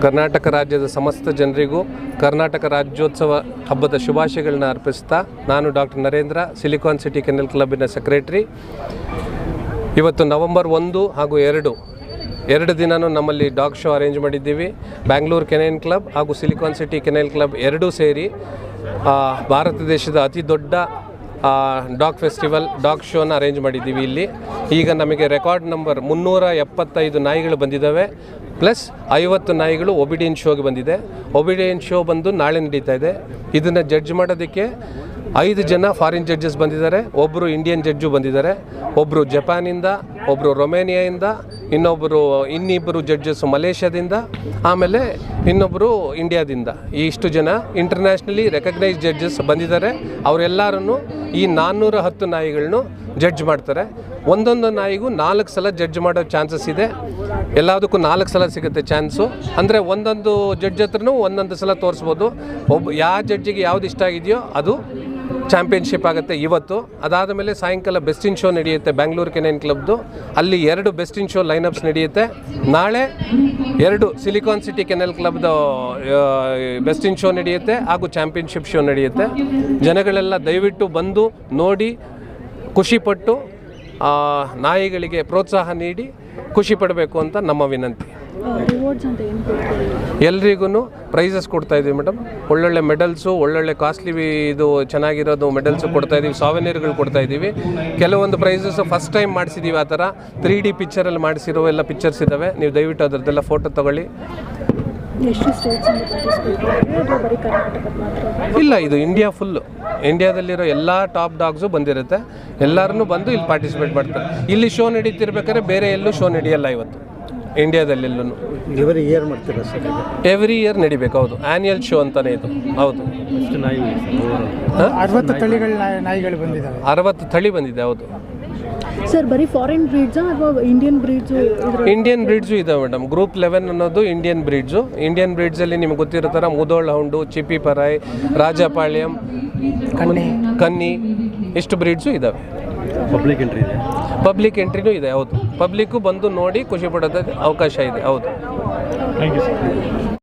ಕರ್ನಾಟಕ ರಾಜ್ಯದ ಸಮಸ್ತ ಜನರಿಗೂ ಕರ್ನಾಟಕ ರಾಜ್ಯೋತ್ಸವ ಹಬ್ಬದ ಶುಭಾಶಯಗಳನ್ನ ಅರ್ಪಿಸ್ತಾ ನಾನು doctor Narendra, Silicon City Kennel ಕ್ಲಬ್ಬಿನ ಸೆಕ್ರೆಟರಿ. ಇವತ್ತು ನವೆಂಬರ್ 1 ಹಾಗೂ 2 ದಿನವೂ ನಮ್ಮಲ್ಲಿ ಡಾಗ್ ಶೋ ಅರೇಂಜ್ ಮಾಡಿದ್ದೀವಿ. ಬ್ಯಾಂಗ್ಳೂರು ಕೆನೈನ್ ಕ್ಲಬ್ ಹಾಗೂ ಸಿಲಿಕಾನ್ ಸಿಟಿ ಕೆನೈಲ್ ಕ್ಲಬ್ ಎರಡೂ ಸೇರಿ ಭಾರತ ದೇಶದ ಅತಿ ದೊಡ್ಡ ಡಾಗ್ ಫೆಸ್ಟಿವಲ್, ಡಾಗ್ ಶೋನ ಅರೇಂಜ್ ಮಾಡಿದ್ದೀವಿ. ಇಲ್ಲಿ ಈಗ ನಮಗೆ ರೆಕಾರ್ಡ್ ನಂಬರ್ 375 ನಾಯಿಗಳು ಬಂದಿದ್ದಾವೆ, ಪ್ಲಸ್ 50 ನಾಯಿಗಳು ಒಬಿಡಿಯನ್ ಶೋಗೆ ಬಂದಿದೆ. ಒಬಿಡಿಯನ್ ಶೋ ಬಂದು ನಾಳೆ ನಡೀತಾ ಇದೆ. ಇದನ್ನು ಜಡ್ಜ್ ಮಾಡೋದಕ್ಕೆ 5 ಜನ ಫಾರಿನ್ ಜಡ್ಜಸ್ ಬಂದಿದ್ದಾರೆ, ಒಬ್ಬರು ಇಂಡಿಯನ್ ಜಡ್ಜು ಬಂದಿದ್ದಾರೆ, ಒಬ್ಬರು ಜಪಾನಿಂದ, ಒಬ್ಬರು ರೊಮೇನಿಯಾದಿಂದ, ಇನ್ನಿಬ್ಬರು ಜಡ್ಜಸ್ ಮಲೇಷ್ಯಾದಿಂದ, ಆಮೇಲೆ ಇನ್ನೊಬ್ಬರು ಇಂಡಿಯಾದಿಂದ. ಇಷ್ಟು ಜನ ಇಂಟರ್ನ್ಯಾಷನಲಿ ರೆಕಗ್ನೈಸ್ ಜಡ್ಜಸ್ ಬಂದಿದ್ದಾರೆ. ಅವರೆಲ್ಲರೂ ಈ 410 ನಾಯಿಗಳನ್ನು ಜಡ್ಜ್ ಮಾಡ್ತಾರೆ. ಒಂದೊಂದು ನಾಯಿಗೂ 4 ಸಲ ಜಡ್ಜ್ ಮಾಡೋ ಚಾನ್ಸಸ್ ಇದೆ. ಎಲ್ಲದಕ್ಕೂ 4 ಸಲ ಸಿಗುತ್ತೆ ಚಾನ್ಸು. ಅಂದರೆ ಒಂದೊಂದು ಜಡ್ಜ್ ಹತ್ರನೂ ಒಂದೊಂದು ಸಲ ತೋರಿಸ್ಬೋದು. ಯಾವ ಜಡ್ಜಿಗೆ ಯಾವ್ದು ಇಷ್ಟ ಆಗಿದೆಯೋ ಅದು ಚಾಂಪಿಯನ್ಶಿಪ್ ಆಗುತ್ತೆ ಇವತ್ತು. ಅದಾದ ಮೇಲೆ ಸಾಯಂಕಾಲ ಬೆಸ್ಟ್ ಇನ್ ಶೋ ನಡೆಯುತ್ತೆ ಬ್ಯಾಂಗ್ಳೂರು ಕೆನೈನ್ ಕ್ಲಬ್ದು. ಅಲ್ಲಿ 2 ಬೆಸ್ಟ್ ಇನ್ ಶೋ ಲೈನಪ್ಸ್ ನಡೆಯುತ್ತೆ. ನಾಳೆ 2 ಸಿಲಿಕಾನ್ ಸಿಟಿ ಕೆನಲ್ ಕ್ಲಬ್ದು ಬೆಸ್ಟ್ ಇನ್ ಶೋ ನಡೆಯುತ್ತೆ ಹಾಗೂ ಚಾಂಪಿಯನ್ಶಿಪ್ ಶೋ ನಡೆಯುತ್ತೆ. ಜನಗಳೆಲ್ಲ ದಯವಿಟ್ಟು ಬಂದು ನೋಡಿ ಖುಷಿಪಟ್ಟು ನಾಯಿಗಳಿಗೆ ಪ್ರೋತ್ಸಾಹ ನೀಡಿ ಖುಷಿ ಪಡಬೇಕು ಅಂತ ನಮ್ಮ ವಿನಂತಿ. ಎಲ್ರಿಗೂ ಪ್ರೈಸಸ್ ಕೊಡ್ತಾಯಿದ್ದೀವಿ ಮೇಡಮ್. ಒಳ್ಳೊಳ್ಳೆ ಮೆಡಲ್ಸು, ಒಳ್ಳೊಳ್ಳೆ ಕಾಸ್ಟ್ಲಿ ಇದು ಚೆನ್ನಾಗಿರೋದು ಮೆಡಲ್ಸು ಕೊಡ್ತಾಯಿದ್ದೀವಿ, ಸಾವೆನಿಯರ್ಗಳು ಕೊಡ್ತಾಯಿದ್ದೀವಿ. ಕೆಲವೊಂದು ಪ್ರೈಸಸ್ಸು ಫಸ್ಟ್ ಟೈಮ್ ಮಾಡಿಸಿದ್ದೀವಿ. ಆ ಥರ 3D ಪಿಕ್ಚರಲ್ಲಿ ಮಾಡಿಸಿರೋ ಎಲ್ಲ ಪಿಕ್ಚರ್ಸ್ ಇದ್ದಾವೆ. ನೀವು ದಯವಿಟ್ಟು ಅದರದ್ದೆಲ್ಲ ಫೋಟೋ ತೊಗೊಳ್ಳಿ. ಇಲ್ಲ, ಇದು ಇಂಡಿಯಾ ಫುಲ್ಲು, ಇಂಡಿಯಾದಲ್ಲಿರೋ ಎಲ್ಲ ಟಾಪ್ ಡಾಗ್ಸು ಬಂದಿರುತ್ತೆ. ಎಲ್ಲರೂ ಬಂದು ಇಲ್ಲಿ ಪಾರ್ಟಿಸಿಪೇಟ್ ಮಾಡ್ತಾರೆ. ಇಲ್ಲಿ ಶೋ ನಡೀತಿರ್ಬೇಕಾದ್ರೆ ಬೇರೆ ಎಲ್ಲೂ ಶೋ ನಡೆಯಲ್ಲ ಇವತ್ತು ಇಂಡಿಯಾದಲ್ಲೆಲ್ಲೂ. ಎವ್ರಿ ಇಯರ್ ನಡಿಬೇಕು. ಹೌದು, ಆ್ಯನ್ಯಲ್ ಶೋ ಅಂತಲೇ ಇದು. ಹೌದು, 60 ತಳಿಗಳ ನಾಯಿಗಳು ಬಂದಿದ್ದಾವೆ. 60 ತಳಿ ಬಂದಿದೆ. ಹೌದು ಸರ್, ಬರೀ ಫಾರಿನ್ ಬ್ರೀಡ್ಸಾ ಅಥವಾ ಇಂಡಿಯನ್ ಬ್ರೀಡ್ಸು? ಇಂಡಿಯನ್ ಬ್ರೀಡ್ಸು ಇದಾವೆ ಮೇಡಮ್. ಗ್ರೂಪ್ 11 ಅನ್ನೋದು ಇಂಡಿಯನ್ ಬ್ರೀಡ್ಸು. ಇಂಡಿಯನ್ ಬ್ರೀಡ್ಸಲ್ಲಿ ನಿಮ್ಗೆ ಗೊತ್ತಿರೋ ಥರ ಮುದೋಳ್ ಹೌಂಡು, ಚಿಪ್ಪಿ ಪರಾಯ್, ರಾಜಪಾಳ್ಯಂ, ಕನ್ನಿ, ಇಷ್ಟು ಬ್ರೀಡ್ಸು ಇದ್ದಾವೆ. ಪಬ್ಲಿಕ್ ಎಂಟ್ರಿನೂ ಇದೆ. ಹೌದು, ಪಬ್ಲಿಕ್ಕು ಬಂದು ನೋಡಿ ಖುಷಿ ಪಡೋದಕ್ಕೆ ಅವಕಾಶ ಇದೆ. ಹೌದು. Thank you sir.